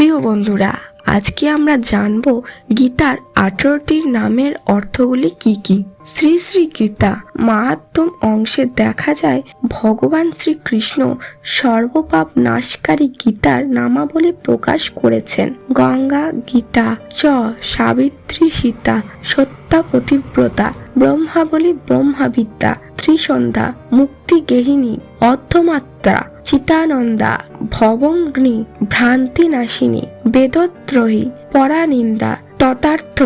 প্রিয় বন্ধুরা, আজকে আমরা জানব গীতার 18টির নামের অর্থগুলি কি কি। শ্রী শ্রী গীতা মাহাত্ম্য অংশে দেখা যায় ভগবান শ্রীকৃষ্ণ সর্বপাপ নাশকারী গীতার নামাবলী প্রকাশ করেছেন। গঙ্গা গীতা, চ সাবিত্রী সীতা, সত্যা পতিব্রতা, ব্রহ্মাবলী ব্রহ্মবিদ্যা, ত্রিসন্ধ্যা, মুক্তি গেহিনী, অর্ধমাত্রা, চিতানন্দা, ভবগ্নি, ভ্রান্তি নাশিনী, বেদত্রয়ী, পরানিন্দা, তথার্থ,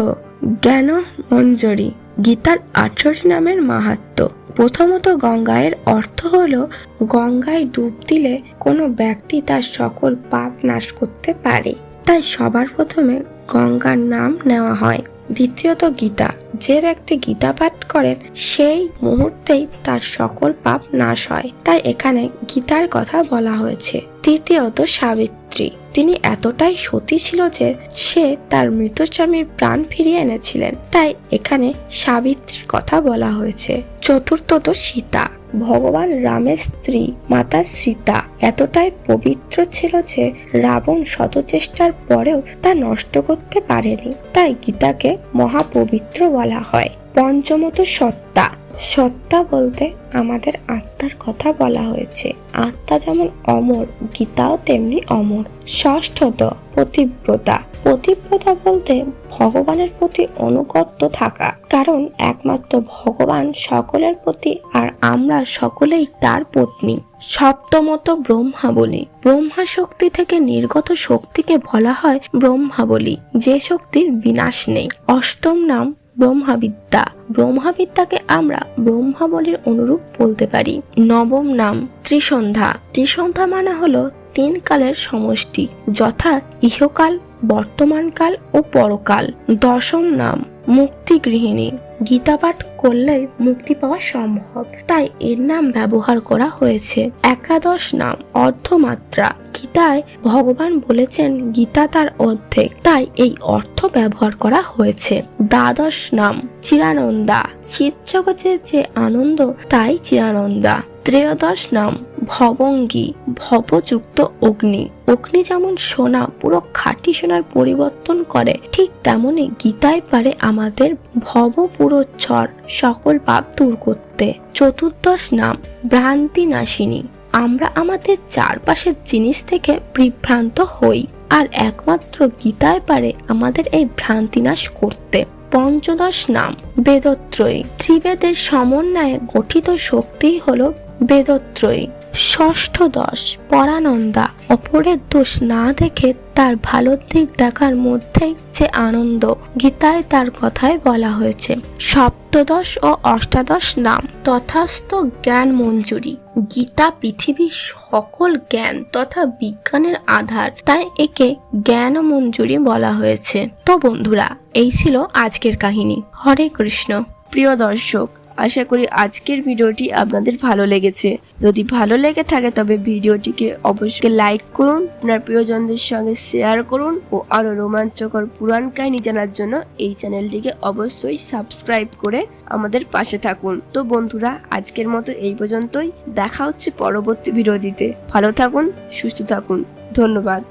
জ্ঞান মঞ্জরি। গীতার 18 নামের মাহাত্ম্য। প্রথমত গঙ্গায়ের অর্থ হলো গঙ্গায় ডুব দিলে কোনো ব্যক্তি তার সকল পাপ নাশ করতে পারে, তাই সবার প্রথমে গঙ্গার নাম নেওয়া হয়। দ্বিতীয়ত গীতা, যে ব্যক্তি গীতা পাঠ করেন সেই মুহূর্তেই তার সকল পাপ নাশ হয়, তাই এখানে গীতার কথা বলা হয়েছে। তৃতীয়ত সাবিত্রী, তিনি এতটাই সতী ছিল যে সে তার মৃত স্বামীর প্রাণ ফিরিয়ে এনেছিলেন, তাই এখানে সাবিত্রীর কথা বলা হয়েছে। চতুর্থত সীতা, ভগবান রামের স্ত্রী মাতা সীতা এতটাই পবিত্র ছিল যে রাবণ শত চেষ্টার পরেও তা নষ্ট করতে পারেনি, তাই গীতাকে মহাপবিত্র বলা হয়। পঞ্চমত সত্তা, সত্তা বলতে আমাদের আত্মার কথা বলা হয়েছে। আত্মা যেমন অমর, গীতাও তেমনি অমর। ষষ্ঠত পতিব্রতা, পতিব্রতা বলতে ভগবানের প্রতি অনুগত থাকা, কারণ একমাত্র ভগবান সকলের প্রতি আর আমরা সকলেই তার পত্নী। সপ্তমত ব্রহ্মাবলী, ব্রহ্মা শক্তি থেকে নির্গত শক্তিকে বলা হয় ব্রহ্মাবলী, যে শক্তির বিনাশ নেই। অষ্টম নাম ব্রহ্মবিদ্যা, ব্রহ্মবিদ্যাকে আমরা ব্রহ্মাবলীর অনুরূপ বলতে পারি। নবম নাম ত্রিসন্ধ্যা, ত্রিসন্ধ্যা মানে হলো 3 কালের সমষ্টি, যথা ইহকাল, বর্তমানকাল ও পরকাল। দশম নাম মুক্তি গৃহিণী, গীতা পাঠ করলেই মুক্তি পাওয়া সম্ভব, তাই এর নাম ব্যবহার করা হয়েছে। একাদশ নাম অর্ধমাত্রা, গীতায় ভগবান বলেছেন গীতা তার অর্ধেক, তাই এই অর্থ ব্যবহার করা হয়েছে। দ্বাদশ নাম চিরানন্দা, চিৎ জগতের যে আনন্দ তাই চিরানন্দা। ত্রয়োদশ নাম ভবঙ্গী, ভবযুক্ত অগ্নি, অগ্নি যেমন সোনা পুরো খাঁটি সোনার পরিবর্তন করে, ঠিক তেমনি গীতায় পারে আমাদের ভব পুরো ঝড় সকল পাপ দূর করতে। চতুর্দশ নাম ভ্রান্তি নাশিনী, আমরা আমাদের চারপাশের জিনিস থেকে বিভ্রান্ত হই, আর একমাত্র গীতায় পারে আমাদের এই ভ্রান্তি নাশ করতে। পঞ্চদশ নাম বেদত্রয়ী, ত্রিবেদের সমন্বয়ে গঠিত শক্তি হলো বেদত্রয়ী। ষষ্ঠ দশ পরানন্দা, অপরের দোষ না দেখে তার ভালো দিক দেখার মধ্যেই যে আনন্দ, গীতায় তার কথায় বলা হয়েছে। সপ্তদশ ও অষ্টাদশ নাম তথাস্থ জ্ঞান মঞ্জুরি, গীতা পৃথিবীর সকল জ্ঞান তথা বিজ্ঞানের আধার, তাই একে জ্ঞান মঞ্জুরি বলা হয়েছে। তো বন্ধুরা, এই ছিল আজকের কাহিনী। হরে কৃষ্ণ। প্রিয় দর্শক, আশা করি আজকের ভিডিওটি আপনাদের ভালো লেগেছে। যদি ভালো লেগে থাকে তবে ভিডিওটিকে অবশ্যই লাইক করুন, আপনার প্রিয়জনদের সঙ্গে শেয়ার করুন ও আরো রোমাঞ্চকর পুরাণ কাহিনী জানার জন্য এই চ্যানেলটিকে অবশ্যই সাবস্ক্রাইব করে আমাদের পাশে থাকুন। তো বন্ধুরা, আজকের মতো এই পর্যন্তই, দেখা হচ্ছে পরবর্তী ভিডিওটিতে। ভালো থাকুন, সুস্থ থাকুন, ধন্যবাদ।